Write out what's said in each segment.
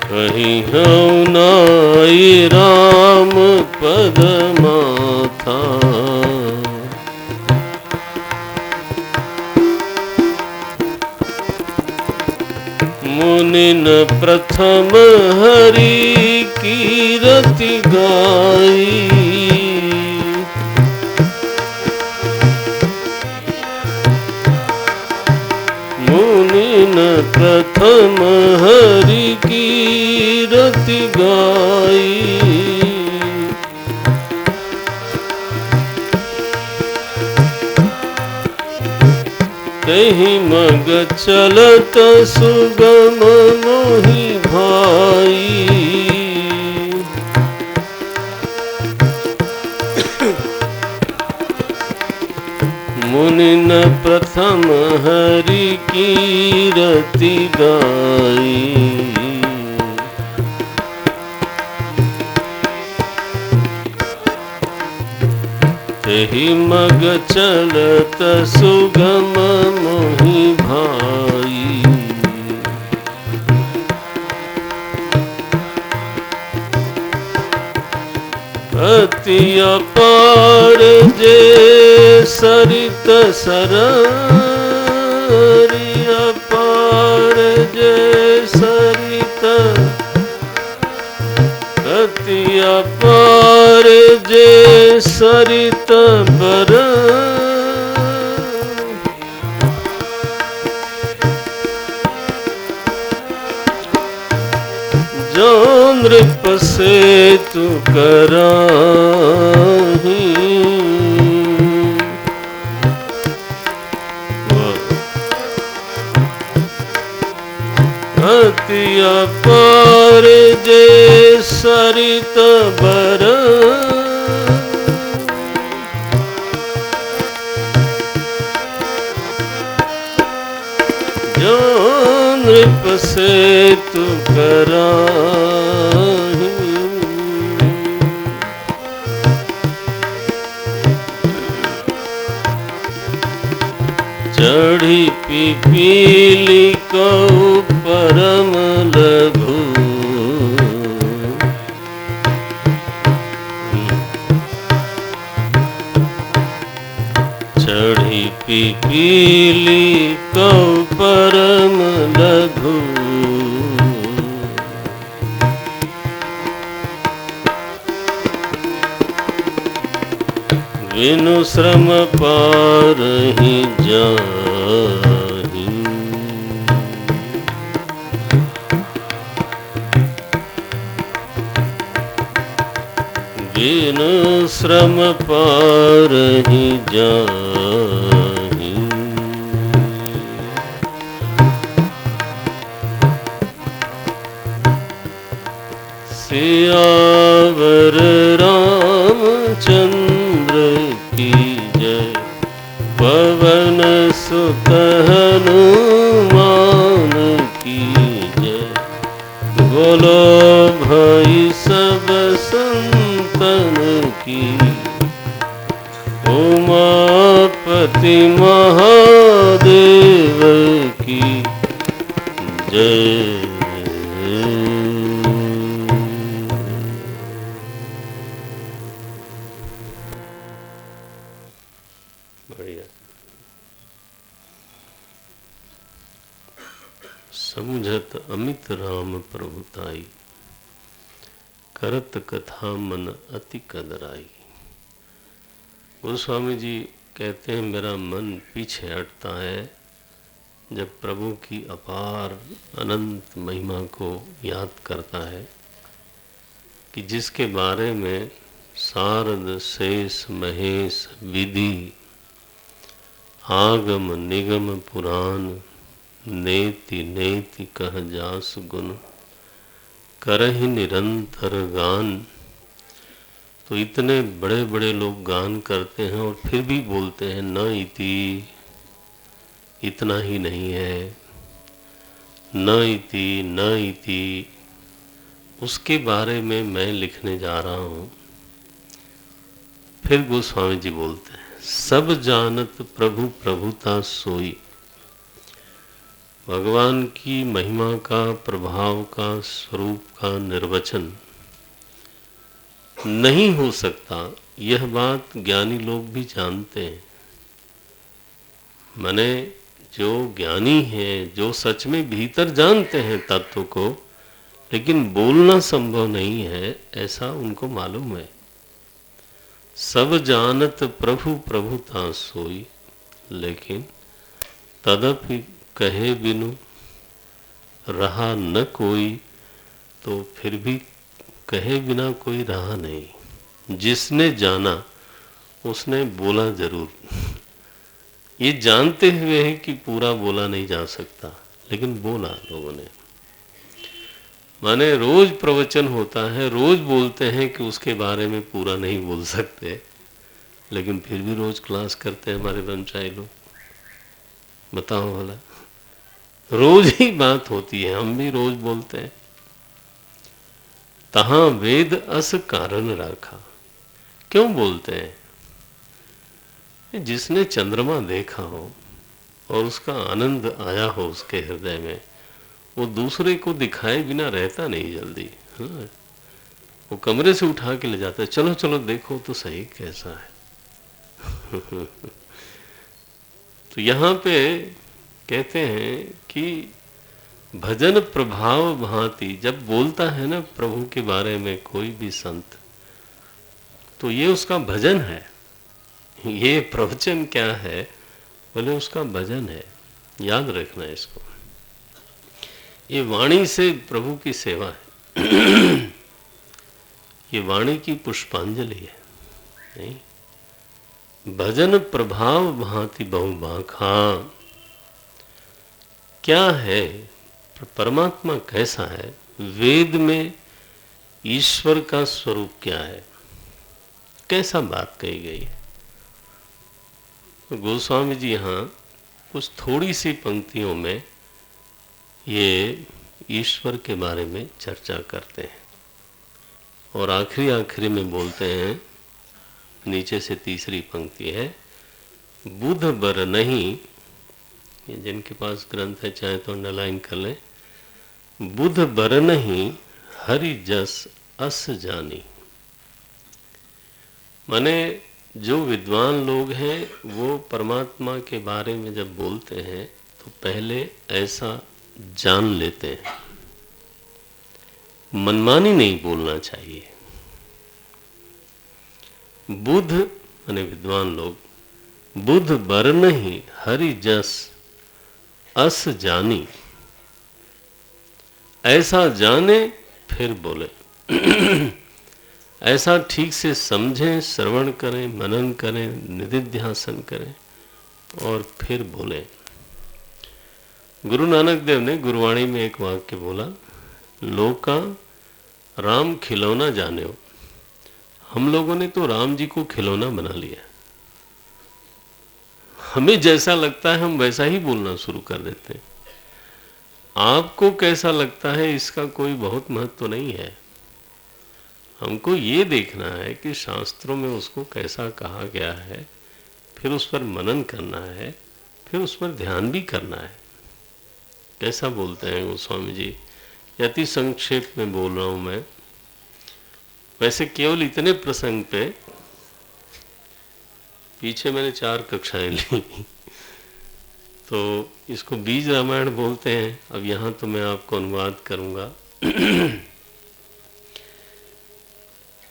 कहीं हूँ नाई राम पद माथा। मुनिन प्रथम हरि कीरति गाई। मुनिन प्रथम हरि कीरति गाई। तेहि मग चलत सुगम मोहि भाई। मुनिन प्रथम हरि कीरति गाई। तेहि मग चलत सुगम मोहि भाई। अति अपार जे सरित सररि। अपार जे सरित अति अपार जे सरित बर। जो नृप सेतु कराही। अति अपार जे सरित बर। जो नृप सेतु कराही। चढ़ी पिपीली कऊ परम लघु। चढ़ी पिपीली कऊ परम लघु। बिनु श्रम पारहि जाहि। बिनु श्रम पारहि जाहि। सियावर रामचंद्र की जय। पवन सुत हनुमान की जय। बोलो भाई सब संतन की। उमापति महादेव की जय। समझत अमित राम प्रभुताई। करत कथा मन अति कदराई। गोस्वामी जी कहते हैं मेरा मन पीछे हटता है जब प्रभु की अपार अनंत महिमा को याद करता है कि जिसके बारे में सारद शेष महेश विधि आगम निगम पुराण नेति नेति कह जास गुण करहि निरंतर गान। तो इतने बड़े बड़े लोग गान करते हैं और फिर भी बोलते हैं न इति, इतना ही नहीं है, न इति। उसके बारे में मैं लिखने जा रहा हूँ। फिर गोस्वामी जी बोलते हैं सब जानत प्रभु प्रभुता सोई। भगवान की महिमा का, प्रभाव का, स्वरूप का निर्वचन नहीं हो सकता, यह बात ज्ञानी लोग भी जानते हैं। माने जो ज्ञानी हैं, जो सच में भीतर जानते हैं तत्व को, लेकिन बोलना संभव नहीं है, ऐसा उनको मालूम है। सब जानत प्रभु प्रभुता सोई, लेकिन तदपि कहे बिनु रहा न कोई। तो फिर भी कहे बिना कोई रहा नहीं। जिसने जाना उसने बोला जरूर। ये जानते हुए है कि पूरा बोला नहीं जा सकता, लेकिन बोला लोगों ने। माने रोज प्रवचन होता है, रोज बोलते हैं कि उसके बारे में पूरा नहीं बोल सकते, लेकिन फिर भी रोज क्लास करते हैं हमारे ब्रह्मचारी लोग। बताओ भला, रोज ही बात होती है, हम भी रोज बोलते हैं। तहां वेद अस कारण राखा। क्यों बोलते हैं? जिसने चंद्रमा देखा हो और उसका आनंद आया हो उसके हृदय में, वो दूसरे को दिखाए बिना रहता नहीं जल्दी। हाँ, वो कमरे से उठा के ले जाता है, चलो चलो देखो तो सही कैसा है। तो यहाँ पे कहते हैं कि भजन प्रभाव भांति, जब बोलता है ना प्रभु के बारे में कोई भी संत, तो ये उसका भजन है। ये प्रवचन क्या है? बोले उसका भजन है। याद रखना है इसको। ये वाणी से प्रभु की सेवा है। ये वाणी की पुष्पांजलि है। नहीं? भजन प्रभाव भांति बहु बाखा। क्या है? परमात्मा कैसा है? वेद में ईश्वर का स्वरूप क्या है? कैसा बात कही गई है? तो गोस्वामी जी यहाँ कुछ थोड़ी सी पंक्तियों में ये ईश्वर के बारे में चर्चा करते हैं, और आखिरी में बोलते हैं, नीचे से तीसरी पंक्ति है, बुध बर नहीं, ये जिनके पास ग्रंथ है चाहे तो अंडरलाइन कर लें, बुध बर नहीं हरि जस अस जानी। माने जो विद्वान लोग हैं वो परमात्मा के बारे में जब बोलते हैं तो पहले ऐसा जान लेते हैं। मनमानी नहीं बोलना चाहिए। बुध माने विद्वान लोग, बुध बर नहीं हरि जस अस जानी, ऐसा जाने फिर बोले। ऐसा ठीक से समझें, श्रवण करें, मनन करें, निधिध्यासन करें और फिर बोलें। गुरु नानक देव ने गुरुवाणी में एक वाक्य बोला, लोका राम खिलौना जाने हो। हम लोगों ने तो राम जी को खिलौना बना लिया। हमें जैसा लगता है हम वैसा ही बोलना शुरू कर देते हैं। आपको कैसा लगता है इसका कोई बहुत महत्व नहीं है। हमको ये देखना है कि शास्त्रों में उसको कैसा कहा गया है, फिर उस पर मनन करना है, फिर उस पर ध्यान भी करना है। कैसा बोलते हैं गोस्वामी जी? अति संक्षेप में बोल रहा हूं मैं, वैसे केवल इतने प्रसंग पे पीछे मैंने 4 कक्षाएं ली। तो इसको बीज रामायण बोलते हैं। अब यहाँ तो मैं आपको अनुवाद करूँगा।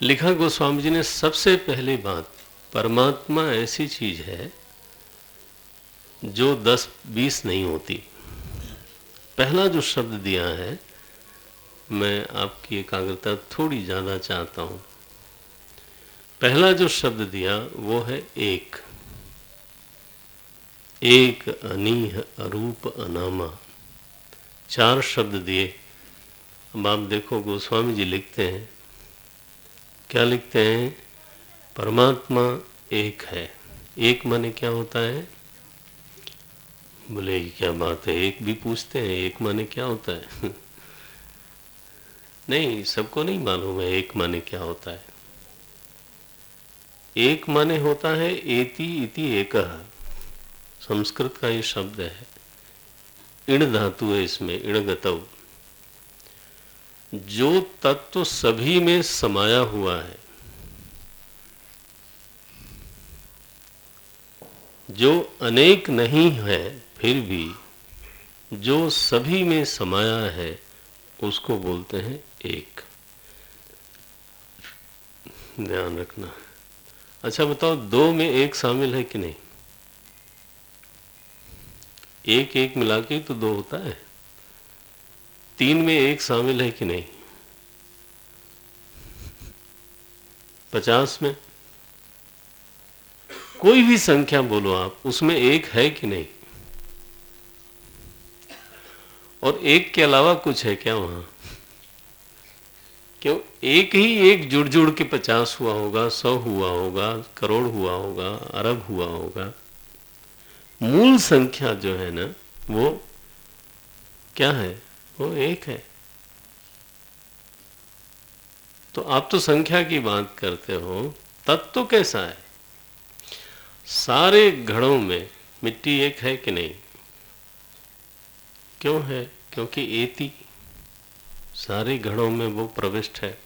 लिखा गोस्वामी जी ने, सबसे पहली बात, परमात्मा ऐसी चीज है जो 10-20 नहीं होती। पहला जो शब्द दिया है, मैं आपकी एकाग्रता थोड़ी ज़्यादा चाहता हूँ। पहला जो शब्द दिया वो है एक। एक, अनीह, अरूप, अनामा, 4 शब्द दिए। अब आप देखो गोस्वामी जी लिखते हैं, क्या लिखते हैं? परमात्मा एक है। एक माने क्या होता है? बोले क्या बात है, एक भी पूछते हैं एक माने क्या होता है? नहीं, सबको नहीं मालूम है एक माने क्या होता है। एक माने होता है एति इति एकः। संस्कृत का ये शब्द है। इण धातु है इसमें, इणगतव। जो तत्व सभी में समाया हुआ है, जो अनेक नहीं है फिर भी जो सभी में समाया है, उसको बोलते हैं एक। ध्यान रखना। अच्छा बताओ, दो में एक शामिल है कि नहीं? एक एक मिला के तो दो होता है। तीन में एक शामिल है कि नहीं? 50 में कोई भी संख्या बोलो आप, उसमें एक है कि नहीं? और एक के अलावा कुछ है क्या वहां? क्यों? एक ही एक जुड़ जुड़ के 50 हुआ होगा, 100 हुआ होगा, करोड़ हुआ होगा, अरब हुआ होगा। मूल संख्या जो है ना, वो क्या है? वो एक है। तो आप तो संख्या की बात करते हो, तत्व कैसा है? सारे घड़ों में मिट्टी एक है कि नहीं? क्यों है? क्योंकि एति सारे घड़ों में वो प्रविष्ट है।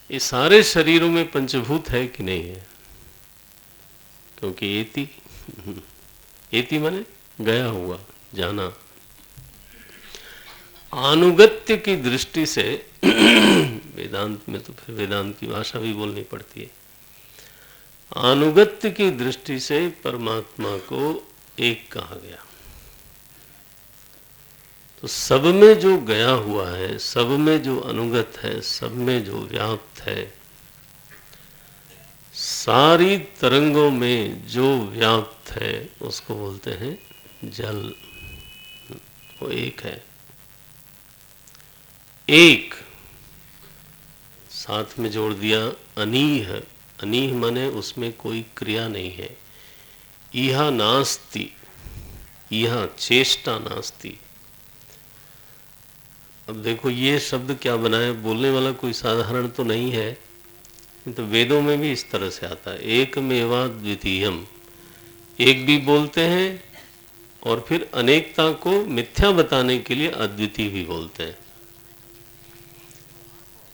ये सारे शरीरों में पंचभूत है कि नहीं है? क्योंकि एति, एति माने गया हुआ, जाना। अनुगत्य की दृष्टि से वेदांत में तो फिर वेदांत की भाषा भी बोलनी पड़ती है। अनुगत्य की दृष्टि से परमात्मा को एक कहा गया। तो सब में जो गया हुआ है, सब में जो अनुगत है, सब में जो व्याप्त है, सारी तरंगों में जो व्याप्त है, उसको बोलते हैं जल। वो एक है। एक साथ में जोड़ दिया अनीह। अनीह माने उसमें कोई क्रिया नहीं है। इहा नास्ति, इहा चेष्टा नास्ति। अब देखो ये शब्द क्या बना है, बोलने वाला कोई साधारण तो नहीं है, तो वेदों में भी इस तरह से आता है। एक मेवा द्वितीयम, एक भी बोलते हैं और फिर अनेकता को मिथ्या बताने के लिए अद्वितीय भी बोलते हैं।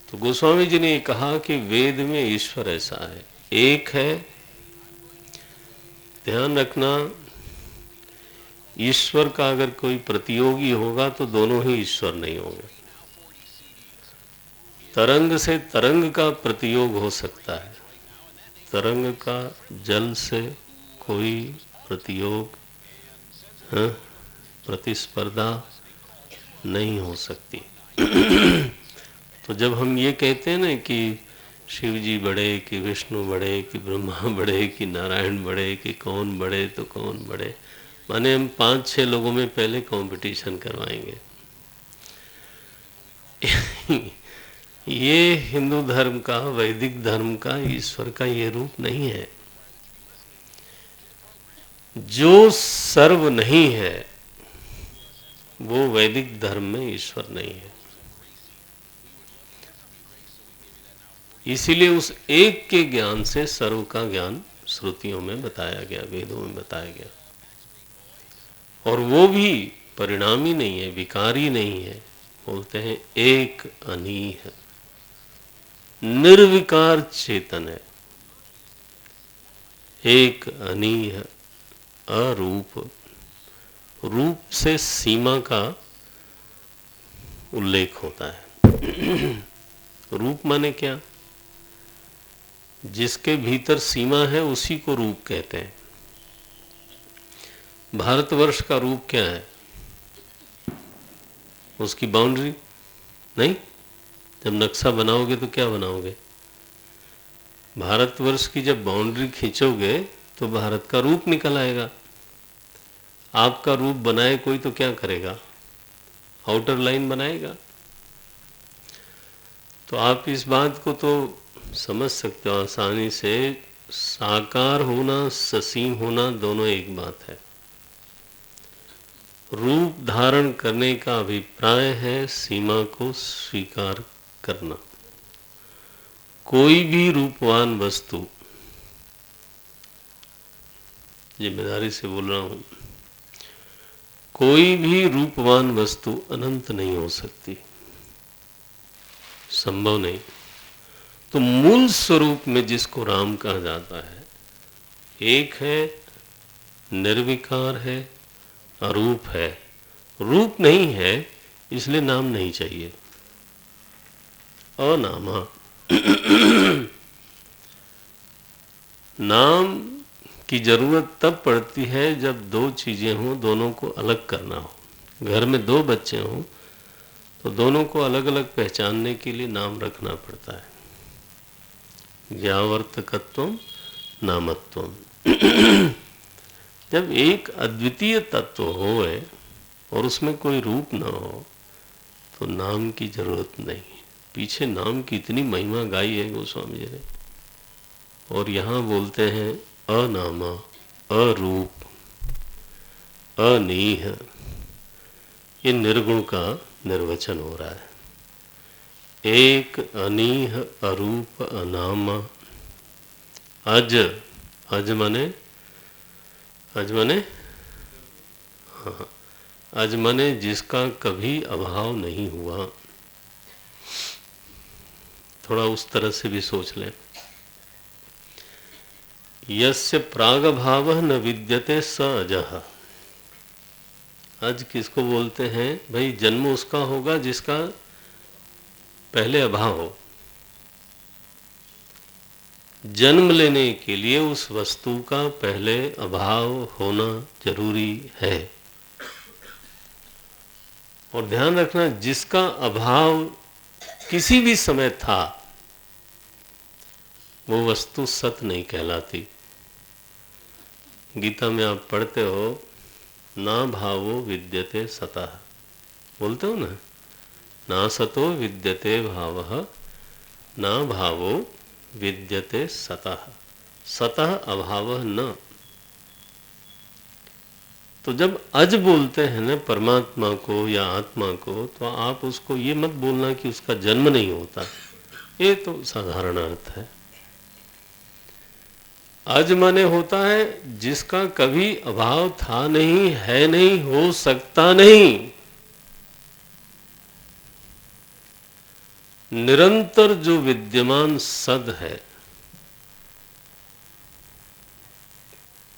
तो गोस्वामी जी ने कहा कि वेद में ईश्वर ऐसा है, एक है। ध्यान रखना, ईश्वर का अगर कोई प्रतियोगी होगा तो दोनों ही ईश्वर नहीं होंगे। तरंग से तरंग का प्रतियोग हो सकता है, तरंग का जल से कोई प्रतियोग, प्रतिस्पर्धा नहीं हो सकती। तो जब हम ये कहते हैं ना कि शिव जी बड़े, कि विष्णु बड़े, कि ब्रह्मा बड़े, कि नारायण बड़े, कि कौन बड़े तो कौन बड़े, माने हम 5-6 लोगों में पहले कंपटीशन करवाएंगे। ये हिंदू धर्म का, वैदिक धर्म का, ईश्वर का ये रूप नहीं है। जो सर्व नहीं है वो वैदिक धर्म में ईश्वर नहीं है। इसीलिए उस एक के ज्ञान से सर्व का ज्ञान श्रुतियों में बताया गया, वेदों में बताया गया। और वो भी परिणामी नहीं है, विकारी नहीं है। बोलते हैं एक अनीह, निर्विकार चेतन है। एक अनीह, अरूप। रूप से सीमा का उल्लेख होता है। रूप माने क्या? जिसके भीतर सीमा है उसी को रूप कहते हैं। भारतवर्ष का रूप क्या है? उसकी बाउंड्री नहीं। जब नक्शा बनाओगे तो क्या बनाओगे? भारतवर्ष की जब बाउंड्री खींचोगे तो भारत का रूप निकल आएगा। आपका रूप बनाए कोई तो क्या करेगा? आउटर लाइन बनाएगा। तो आप इस बात को तो समझ सकते हो आसानी से, साकार होना, ससीम होना दोनों एक बात है। रूप धारण करने का अभिप्राय है सीमा को स्वीकार करना। कोई भी रूपवान वस्तु, जिम्मेदारी से बोल रहा हूं, कोई भी रूपवान वस्तु अनंत नहीं हो सकती, संभव नहीं। तो मूल स्वरूप में जिसको राम कहा जाता है, एक है, निर्विकार है, अरूप है। रूप नहीं है इसलिए नाम नहीं चाहिए। अनामा नाम की जरूरत तब पड़ती है जब दो चीजें हों, दोनों को अलग करना हो। घर में दो बच्चे हों तो दोनों को अलग अलग पहचानने के लिए नाम रखना पड़ता है। ज्ञावर्तकत्वम नामत्वम। जब एक अद्वितीय तत्व होए और उसमें कोई रूप ना हो तो नाम की जरूरत नहीं। पीछे नाम की इतनी महिमा गाई है गोस्वामी जी ने। और यहाँ बोलते हैं अनामा, अरूप, अनीह। ये निर्गुण का निर्वचन हो रहा है। एक, अनीह, अरूप, अनामा। अज, अज मने, अज मने, हाँ, अज मने जिसका कभी अभाव नहीं हुआ। थोड़ा उस तरह से भी सोच लें। यस्य प्रागभावः न विद्यते स अजः। अज किसको बोलते हैं भाई? जन्म उसका होगा जिसका पहले अभाव हो। जन्म लेने के लिए उस वस्तु का पहले अभाव होना जरूरी है। और ध्यान रखना, जिसका अभाव किसी भी समय था वो वस्तु सत नहीं कहलाती। गीता में आप पढ़ते हो, ना भावो विद्यते सतः, बोलते हो ना, ना सतो विद्यते भावः, ना भावो विद्यते सतः, सतः अभावः न। तो जब अज बोलते हैं ना परमात्मा को या आत्मा को, तो आप उसको ये मत बोलना कि उसका जन्म नहीं होता। ये तो साधारण अर्थ है। अज माने होता है जिसका कभी अभाव था नहीं, है नहीं, हो सकता नहीं। निरंतर जो विद्यमान सद है,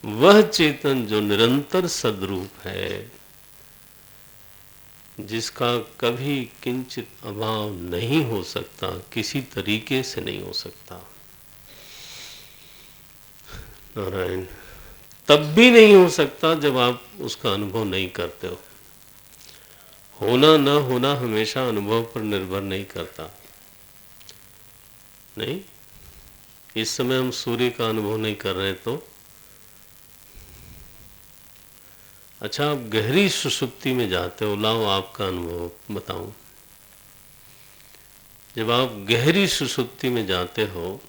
वह चेतन जो निरंतर सदरूप है, जिसका कभी किंचित अभाव नहीं हो सकता, किसी तरीके से नहीं हो सकता। नारायण। तब भी नहीं हो सकता जब आप उसका अनुभव नहीं करते हो। होना न होना हमेशा अनुभव पर निर्भर नहीं करता। नहीं, इस समय हम सूर्य का अनुभव नहीं कर रहे तो अच्छा, आप गहरी सुषुप्ति में जाते हो, लाओ आपका अनुभव बताऊं। जब आप गहरी सुषुप्ति में जाते हो